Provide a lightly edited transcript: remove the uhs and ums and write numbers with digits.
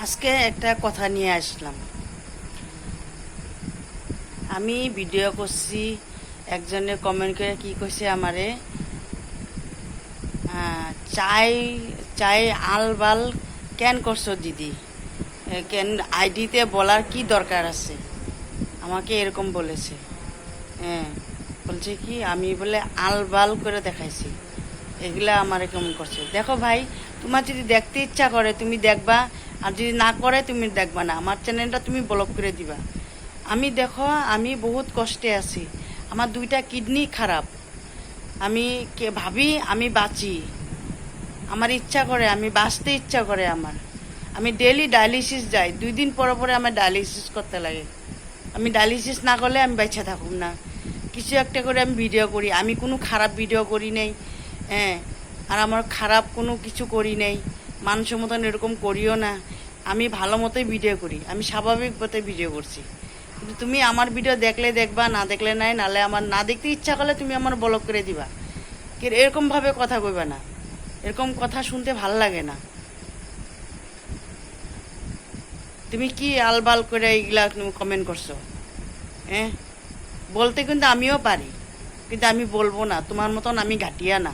আজকে একটা কথা নিয়ে আসলাম। আমি ভিডিও করছি, একজনে কমেন্ট করে কি কইছে আমারে, চাই চাই আলবাল কেন করছো দিদি, কেন আইডিতে বলার কি দরকার আছে, আমাকে এরকম বলেছে। হ্যাঁ, বলছে কি আমি বলে আলবাল করে দেখাইছি, এগুলা আমার কেমন করছে। দেখো ভাই, তোমার যদি দেখতে ইচ্ছা করে তুমি দেখবা, আর যদি না করে তুমি দেখবা না। আমার চ্যানেলটা তুমি ব্লক করে দিবা। আমি দেখো, আমি বহুত কষ্টে আছি, আমার 2টা কিডনি খারাপ। আমি ভাবি আমি বাঁচি, আমার ইচ্ছা করে, আমি বাঁচতে ইচ্ছা করে আমার। আমি ডেইলি ডায়ালিসিস যাই, 2 দিন পরে পরে আমার ডায়ালিসিস করতে লাগে। আমি ডায়ালিসিস না করলে আমি বেঁচে থাকুম না। কিছু একটা করে আমি ভিডিও করি, আমি কোনো খারাপ ভিডিও করি নেই। হ্যাঁ, আর আমার খারাপ কোনো কিছু করি নেই, মানুষের মতন এরকম করিও না। আমি ভালো মতোই ভিডিও করি, আমি স্বাভাবিক মতোই ভিডিও করছি। কিন্তু তুমি আমার ভিডিও দেখলে দেখবা, না দেখলে নাই, নাহলে আমার না দেখতে ইচ্ছা করলে তুমি আমার ব্লক করে দিবা। এরকমভাবে কথা কইবা না, এরকম কথা শুনতে ভাল লাগে না। তুমি কি আলবাল করে এইগুলা তুমি কমেন্ট করছো? হ্যাঁ, বলতে কিন্তু আমিও পারি, কিন্তু আমি বলবো না, তোমার মতন আমি ঘাটিয়া না।